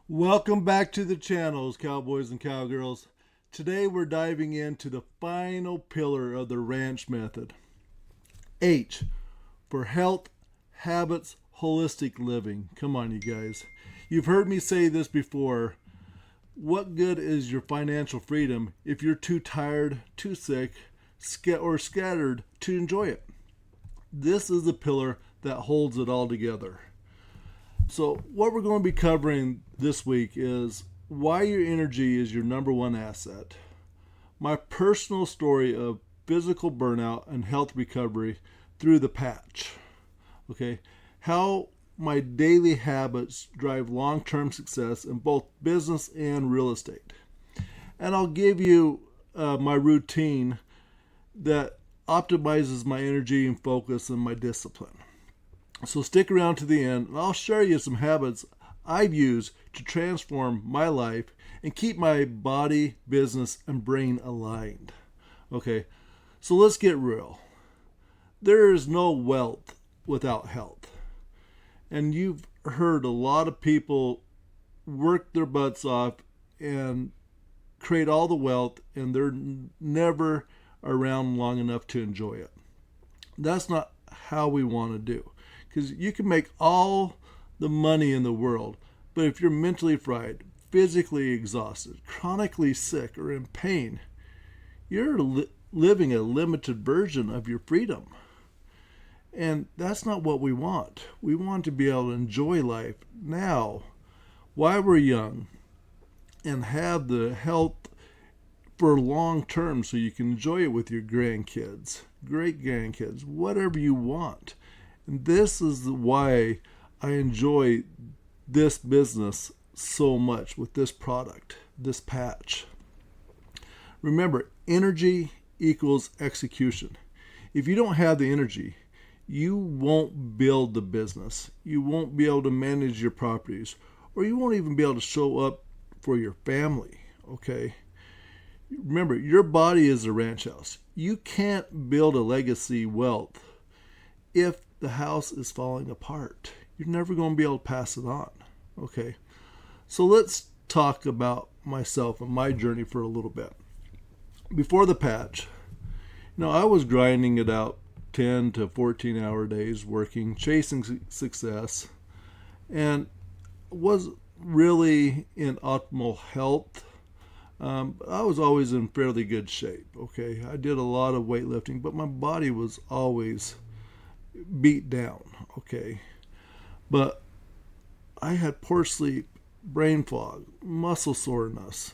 Welcome back to the channels, cowboys and cowgirls. Today we're diving into the final pillar of the ranch method. H for health, habits, holistic living. Come on, you guys. You've heard me say this before. What good is your financial freedom if you're too tired, too sick, or scattered to enjoy it? This is the pillar that holds it all together. So, what we're going to be covering this week is why your energy is your number one asset, my personal story of physical burnout and health recovery through the patch, okay, how my daily habits drive long term success in both business and real estate. And I'll give you my routine that optimizes my energy and focus and my discipline. So stick around to the end and I'll share you some habits I've used to transform my life and keep my body, business, and brain aligned. Okay, so let's get real. There is no wealth without health. And you've heard a lot of people work their butts off and create all the wealth, and they're never around long enough to enjoy it. That's not how we want to do. Because you can make all the money in the world, but if you're mentally fried, physically exhausted, chronically sick, or in pain, you're living a limited version of your freedom. And that's not what we want. We want to be able to enjoy life now while we're young and have the health for long term so you can enjoy it with your grandkids, great grandkids, whatever you want. And this is why I enjoy this business so much with this product, this patch. Remember, energy equals execution. If you don't have the energy, you won't build the business. You won't be able to manage your properties, or you won't even be able to show up for your family, okay? Remember, your body is a ranch house. You can't build a legacy wealth if the house is falling apart. You're never going to be able to pass it on. Okay. So let's talk about myself and my journey for a little bit. Before the patch, I was grinding it out 10 to 14 hour days working, chasing success, and was really in optimal health. I was always in fairly good shape. Okay. I did a lot of weightlifting, but my body was always beat down, okay? But I had poor sleep, brain fog, muscle soreness,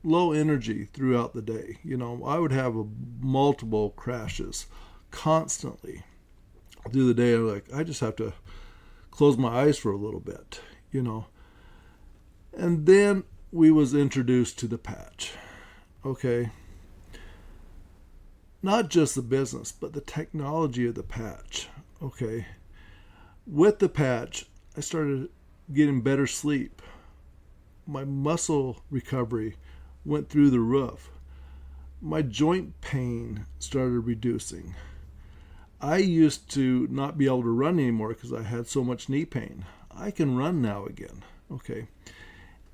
low energy throughout the day. I would have multiple crashes constantly through the day. I'm like, I just have to close my eyes for a little bit. And then we was introduced to the patch, okay? Not just the business, but the technology of the patch. Okay. With the patch, I started getting better sleep. My muscle recovery went through the roof. My joint pain started reducing. I used to not be able to run anymore because I had so much knee pain. I can run now again. Okay.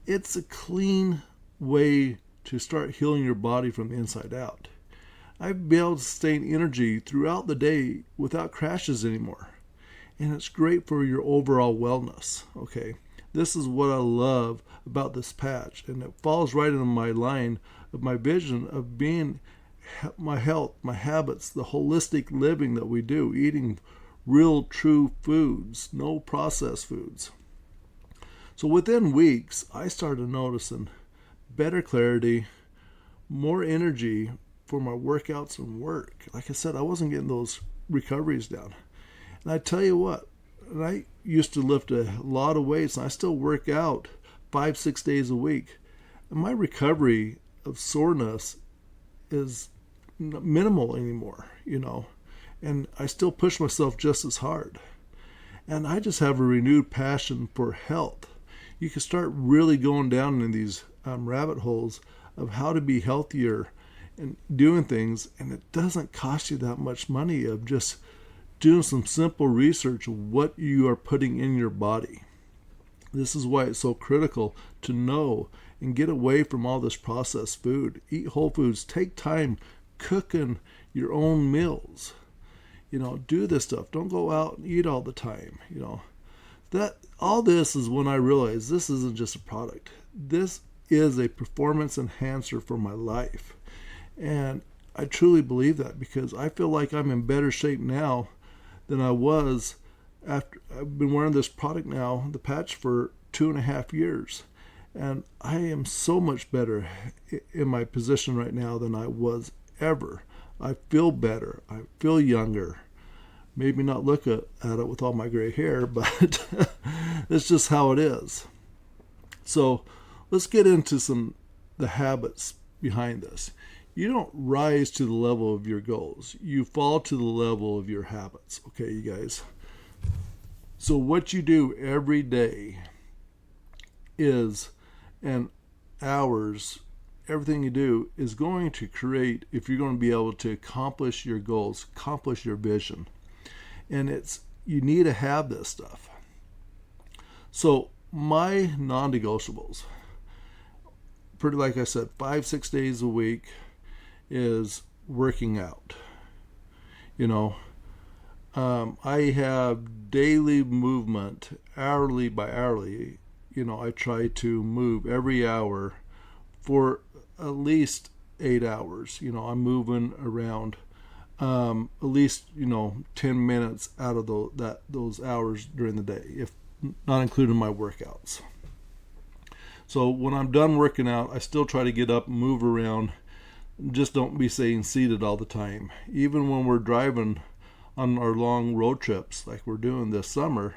It's a clean way to start healing your body from the inside out. I've been able to sustain energy throughout the day without crashes anymore. And it's great for your overall wellness. Okay. This is what I love about this patch. And it falls right into my line of my vision of being my health, my habits, the holistic living that we do, eating real, true foods, no processed foods. So within weeks, I started noticing better clarity, more energy for my workouts and work. Like I said, I wasn't getting those recoveries down. And I tell you what, I used to lift a lot of weights and I still work out 5-6 days a week. And my recovery of soreness is minimal anymore. And I still push myself just as hard. And I just have a renewed passion for health. You can start really going down in these rabbit holes of how to be healthier and doing things, and it doesn't cost you that much money of just doing some simple research of what you are putting in your body. This is why it's so critical to know and get away from all this processed food. Eat whole foods. Take time cooking your own meals. Do this stuff. Don't go out and eat all the time. That all this is when I realized this isn't just a product. This is a performance enhancer for my life. And I truly believe that because I feel like I'm in better shape now than I was after I've been wearing this product now, the patch, for 2.5 years. And I am so much better in my position right now than I was ever. I feel better. I feel younger. Maybe not look at it with all my gray hair, but it's just how it is. So let's get into the habits behind this. You don't rise to the level of your goals. You fall to the level of your habits. Okay, you guys. So what you do every day is, and hours, everything you do is going to create, if you're going to be able to accomplish your goals, accomplish your vision. And you need to have this stuff. So my non-negotiables, pretty like I said, 5-6 days a week is working out. I have daily movement, hourly by hourly. I try to move every hour for at least 8 hours. I'm moving around at least 10 minutes out of those hours during the day, if not including my workouts. So when I'm done working out, I still try to get up and move around. Just don't be staying seated all the time. Even when we're driving on our long road trips like we're doing this summer,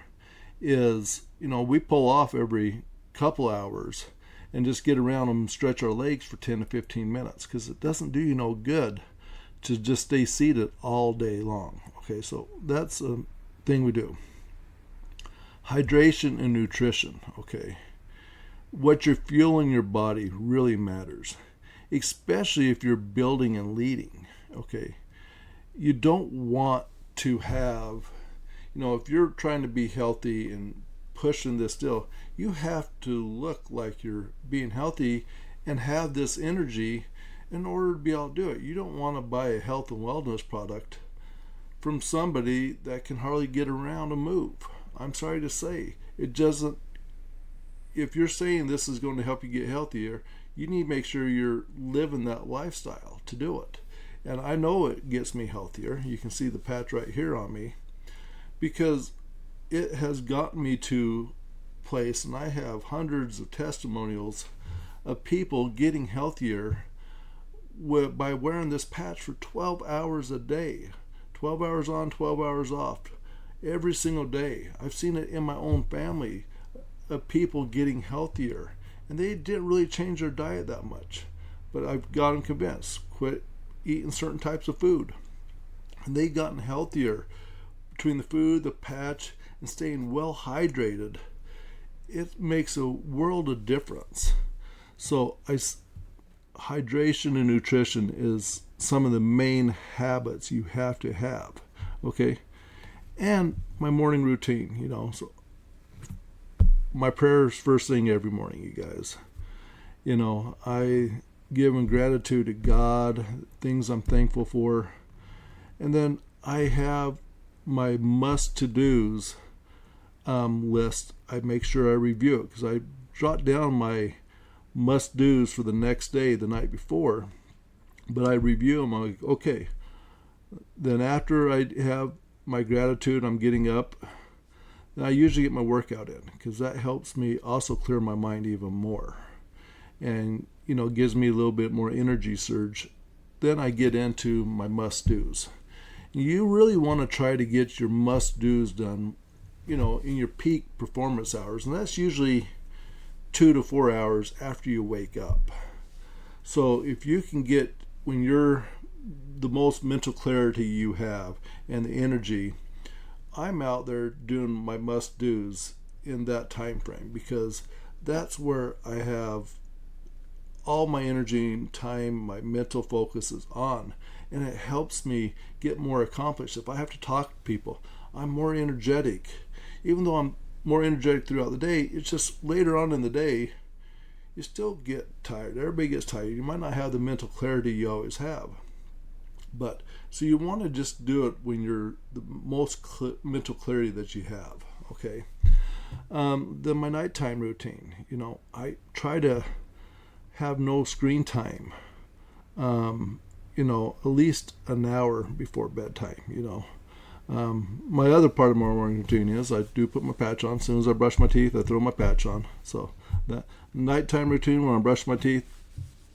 we pull off every couple hours and just get around and stretch our legs for 10 to 15 minutes, because it doesn't do you no good to just stay seated all day long. Okay, so that's a thing we do. Hydration and nutrition. Okay, what you're fueling your body really matters, especially if you're building and leading. Okay, you don't want to have, if you're trying to be healthy and pushing this still, you have to look like you're being healthy and have this energy in order to be able to do it. You don't want to buy a health and wellness product from somebody that can hardly get around and move. I'm sorry to say, it doesn't. If you're saying this is going to help you get healthier, you need to make sure you're living that lifestyle to do it. And I know it gets me healthier. You can see the patch right here on me, because it has gotten me to a place, and I have hundreds of testimonials of people getting healthier by wearing this patch for 12 hours a day. 12 hours on, 12 hours off, every single day. I've seen it in my own family of people getting healthier, and they didn't really change their diet that much, but I've got them convinced, quit eating certain types of food, and they've gotten healthier between the food, the patch, and staying well hydrated. It makes a world of difference. So hydration and nutrition is some of the main habits you have to have. Okay, and my morning routine, so my prayers first thing every morning, you guys. I give in gratitude to God, things I'm thankful for, and then I have my must-to-dos list. I make sure I review it, because I jot down my must-dos for the next day the night before, but I review them. I'm like, okay, then after I have my gratitude, I'm getting up, and I usually get my workout in, because that helps me also clear my mind even more, and gives me a little bit more energy surge. Then I get into my must-dos. You really want to try to get your must-dos done, in your peak performance hours, and that's usually 2 to 4 hours after you wake up. So if you can get, when you're the most mental clarity you have and the energy, I'm out there doing my must-dos in that time frame, because that's where I have all my energy and time, my mental focus is on, and it helps me get more accomplished. If I have to talk to people, I'm more energetic. Even though I'm more energetic throughout the day. It's just later on in the day, you still get tired. Everybody gets tired. You might not have the mental clarity you always have. But so you want to just do it when you're the most mental clarity that you have. Okay. Then my nighttime routine. I try to have no screen time. At least an hour before bedtime. My other part of my morning routine is I do put my patch on. As soon as I brush my teeth, I throw my patch on. So that nighttime routine, when I brush my teeth,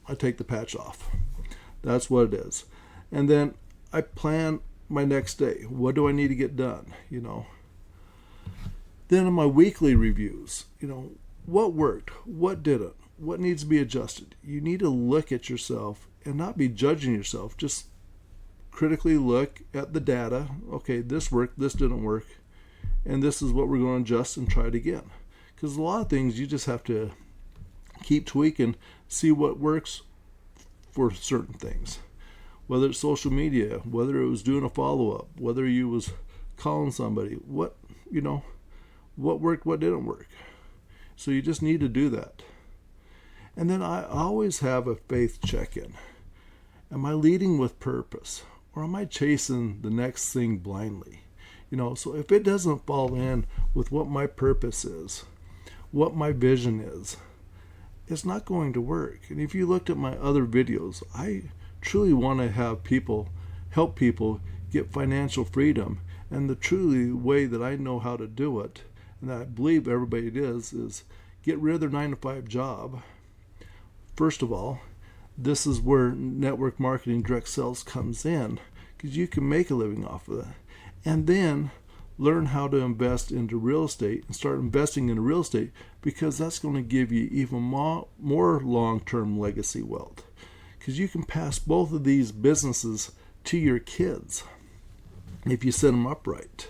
I take the patch off. That's what it is. And then I plan my next day. What do I need to get done? Then in my weekly reviews, what worked? What didn't? What needs to be adjusted? You need to look at yourself and not be judging yourself. Just critically look at the data. Okay, this worked, this didn't work, and this is what we're going to adjust and try it again. Because a lot of things you just have to keep tweaking, see what works for certain things. Whether it's social media, whether it was doing a follow-up, whether you was calling somebody, what worked, what didn't work. So you just need to do that. And then I always have a faith check-in. Am I leading with purpose? Or am I chasing the next thing blindly? So if it doesn't fall in with what my purpose is, what my vision is, it's not going to work. And if you looked at my other videos, I truly want to help people get financial freedom. And the truly way that I know how to do it, and I believe everybody it is get rid of their 9-to-5 job. First of all, this is where network marketing direct sales comes in, because you can make a living off of that. And then learn how to invest into real estate and start investing in real estate, because that's going to give you even more long-term legacy wealth. Because you can pass both of these businesses to your kids if you set them up right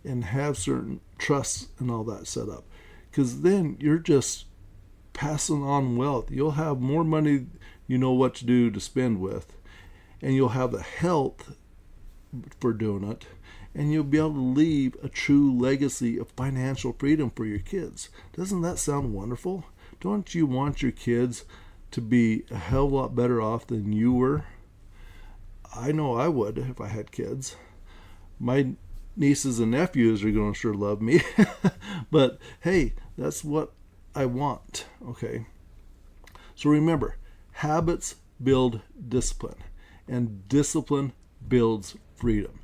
and have certain trusts and all that set up. Because then you're just passing on wealth. You'll have more money you know what to do to spend with, and you'll have the health for doing it, and you'll be able to leave a true legacy of financial freedom for your kids. Doesn't that sound wonderful? Don't you want your kids to be a hell of a lot better off than you were? I know I would if I had kids. My nieces and nephews are going to sure love me. But hey, that's what I want. Okay. So remember, habits build discipline, and discipline builds freedom.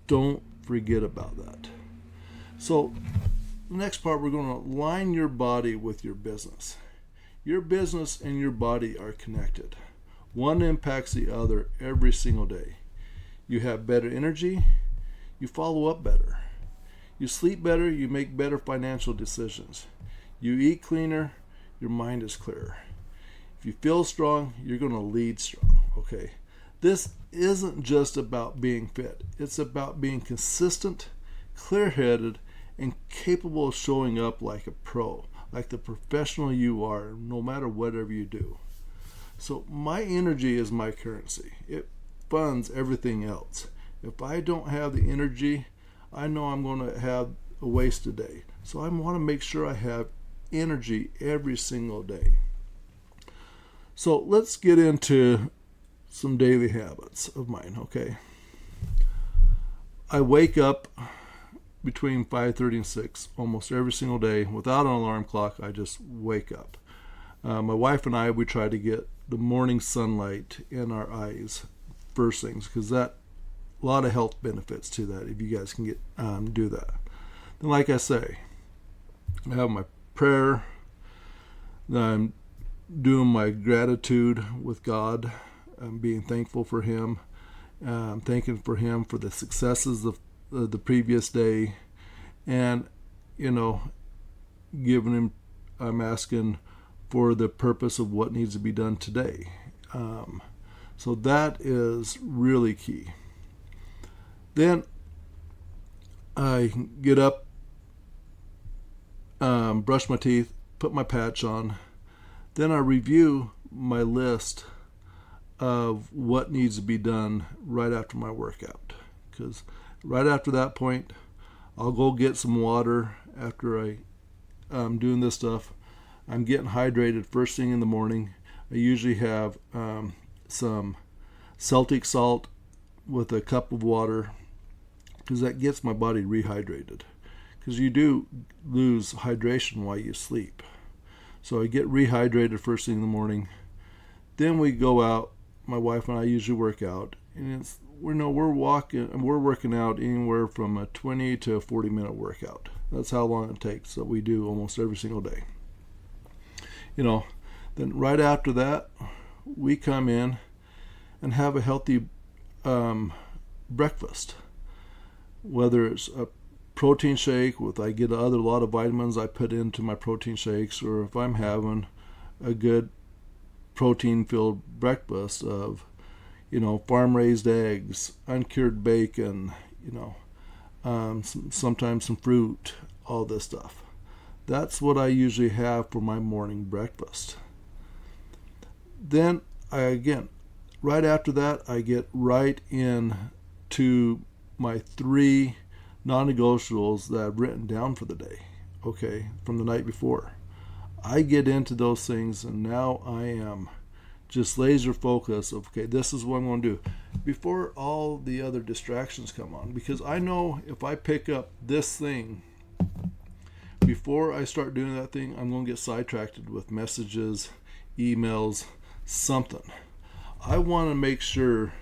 Don't forget about that. So the next part, we're going to align your body with your business. Your business and your body are connected. One impacts the other every single day. You have better energy, you follow up better. You sleep better, you make better financial decisions. You eat cleaner, your mind is clearer. If you feel strong, you're going to lead strong. Okay. This isn't just about being fit. It's about being consistent, clear-headed, and capable of showing up like a pro, like the professional you are, no matter whatever you do. So my energy is my currency. It funds everything else. If I don't have the energy, I know I'm going to have a wasted day. So I want to make sure I have energy every single day. So let's get into some daily habits of mine, okay? I wake up between 5:30 and 6 almost every single day without an alarm clock. I just wake up. My wife and I, we try to get the morning sunlight in our eyes first things, because that a lot of health benefits to that if you guys can get do that. Then, like I say, I have my prayer. Then I'm doing my gratitude with God. I'm being thankful for Him. I'm thanking for Him for the successes of the previous day, and giving Him. I'm asking for the purpose of what needs to be done today. So that is really key. Then I get up, brush my teeth, put my patch on. Then I review my list of what needs to be done right after my workout. Because right after that point, I'll go get some water after I'm doing this stuff. I'm getting hydrated first thing in the morning. I usually have some Celtic salt with a cup of water, because that gets my body rehydrated, because you do lose hydration while you sleep. So I get rehydrated first thing in the morning. Then we go out. My wife and I usually work out, and we're working out anywhere from a 20 to a 40-minute workout. That's how long it takes. That we do almost every single day. Then right after that, we come in and have a healthy breakfast. Whether it's a protein shake I get a lot of vitamins I put into my protein shakes, or if I'm having a good protein-filled breakfast of, farm-raised eggs, uncured bacon, sometimes some fruit, all this stuff. That's what I usually have for my morning breakfast. Then right after that, I get right into my 3 non-negotiables that I've written down for the day, from the night before. I get into those things, and now I am just laser focused of, this is what I'm going to do before all the other distractions come on. Because I know if I pick up this thing before I start doing that thing, I'm going to get sidetracked with messages, emails, something. I want to make sure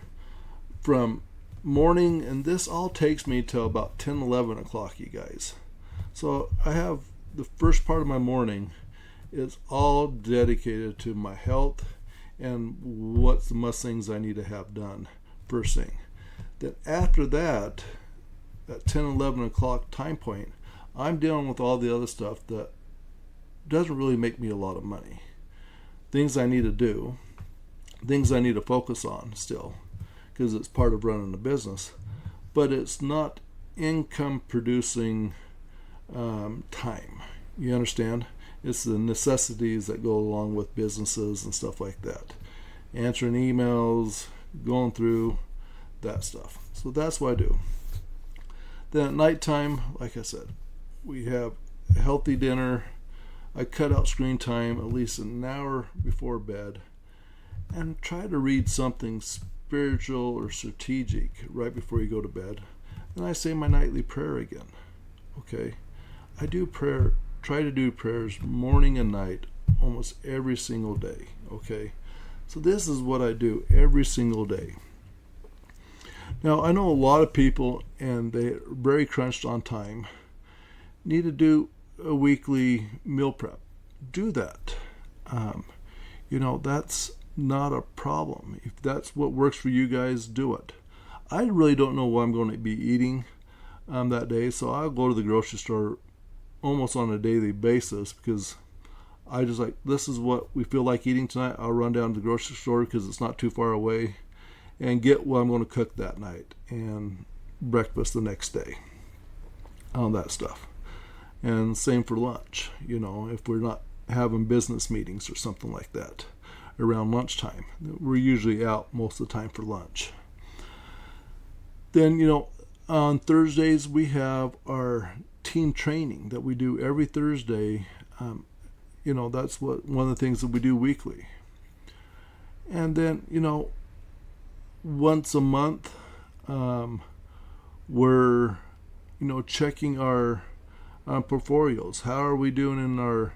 from morning, and this all takes me till about 10, 11 o'clock, you guys. So I have the first part of my morning is all dedicated to my health and what's the must things I need to have done first thing. Then after that, at 10, 11 o'clock time point, I'm dealing with all the other stuff that doesn't really make me a lot of money. Things I need to do, things I need to focus on still, because it's part of running a business, but it's not income producing time. You understand? It's the necessities that go along with businesses and stuff like that. Answering emails, going through that stuff. So that's what I do. Then at nighttime, like I said, we have a healthy dinner. I cut out screen time at least an hour before bed and try to read something spiritual or strategic right before you go to bed. And I say my nightly prayer again. I do prayer, try to do prayers morning and night almost every single day. So this is what I do every single day. Now I know a lot of people, and they're very crunched on time, need to do a weekly meal prep. Do that. That's not a problem. If that's what works for you guys, do it. I really don't know what I'm going to be eating that day, so I'll go to the grocery store almost on a daily basis, because I just this is what we feel like eating tonight. I'll run down to the grocery store because it's not too far away and get what I'm going to cook that night and breakfast the next day on that stuff. And same for lunch, if we're not having business meetings or something like that around lunchtime. We're usually out most of the time for lunch. Then, on Thursdays we have our team training that we do every Thursday. That's one of the things that we do weekly. And then, once a month, we're, checking our portfolios. How are we doing in our,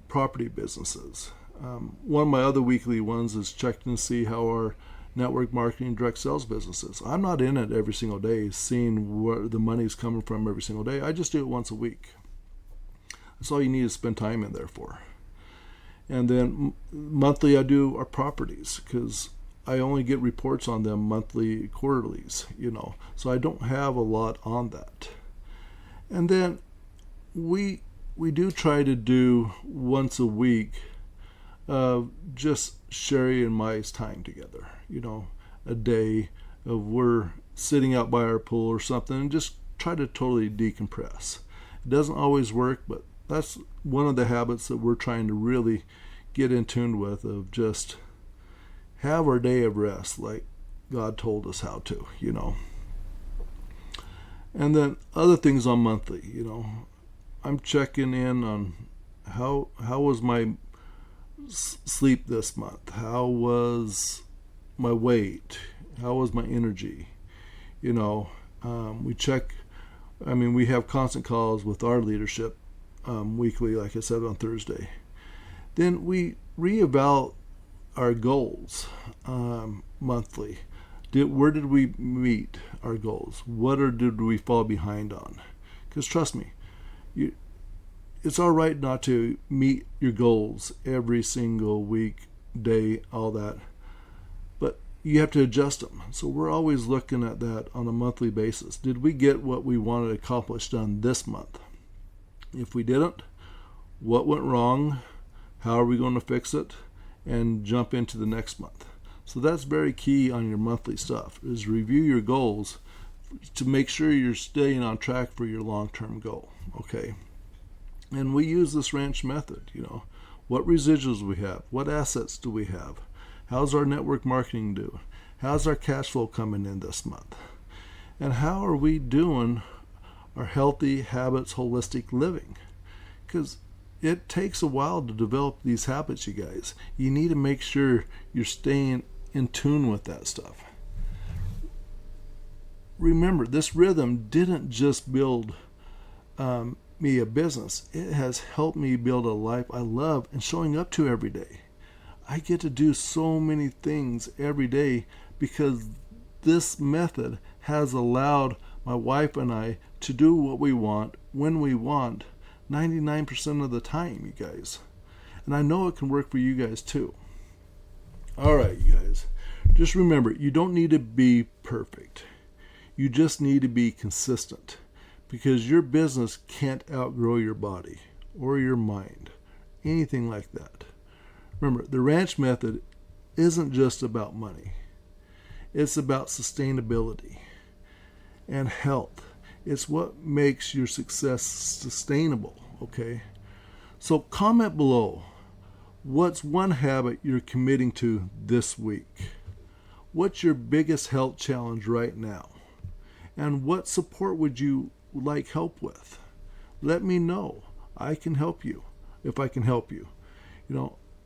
property businesses? One of my other weekly ones is checking to see how our network marketing direct sales businesses. I'm not in it every single day seeing where the money's coming from every single day. I just do it once a week. That's all you need to spend time in there for. And then monthly I do our properties, because I only get reports on them monthly, quarterlies, so I don't have a lot on that. And then we do try to do once a week just Sherry and Mai's time together, a day of we're sitting out by our pool or something and just try to totally decompress. It doesn't always work, but that's one of the habits that we're trying to really get in tune with, of just have our day of rest like God told us how to, And then other things on monthly, I'm checking in on how was my sleep this month? How was my weight? How was my energy? You know, we check. I mean, we have constant calls with our leadership weekly, like I said, on Thursday. Then we reevaluate our goals monthly. Where did we meet our goals? Did we fall behind on? Because trust me, it's all right not to meet your goals every single week, day, all that. But you have to adjust them. So we're always looking at that on a monthly basis. Did we get what we wanted accomplished done this month? If we didn't, what went wrong? How are we going to fix it? And jump into the next month. So that's very key on your monthly stuff, is review your goals to make sure you're staying on track for your long-term goal. Okay. And we use this ranch method, what residuals we have, what assets do we have, how's our network marketing do, how's our cash flow coming in this month, and how are we doing our healthy habits, holistic living? Because it takes a while to develop these habits, you guys. You need to make sure you're staying in tune with that stuff. Remember, this rhythm didn't just build me a business. It has helped me build a life I love and showing up to every day. I get to do so many things every day because this method has allowed my wife and I to do what we want when we want 99% of the time, you guys. And I know it can work for you guys too. All right, you guys. Just remember, you don't need to be perfect. You just need to be consistent, because your business can't outgrow your body or your mind, anything like that. Remember, the ranch method isn't just about money. It's about sustainability and health. It's what makes your success sustainable, okay? So comment below, what's one habit you're committing to this week? What's your biggest health challenge right now? And what support would you like help with? Let me know. I can help you if I can help you.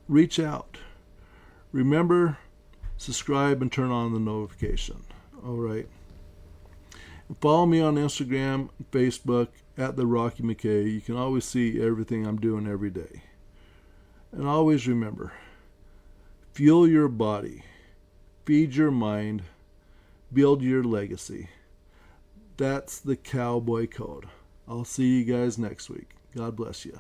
Reach out. Remember, subscribe and turn on the notification. All right. And follow me on Instagram, Facebook, at the Rocky McKay. You can always see everything I'm doing every day. And always remember, fuel your body, feed your mind, build your legacy. That's the cowboy code. I'll see you guys next week. God bless you.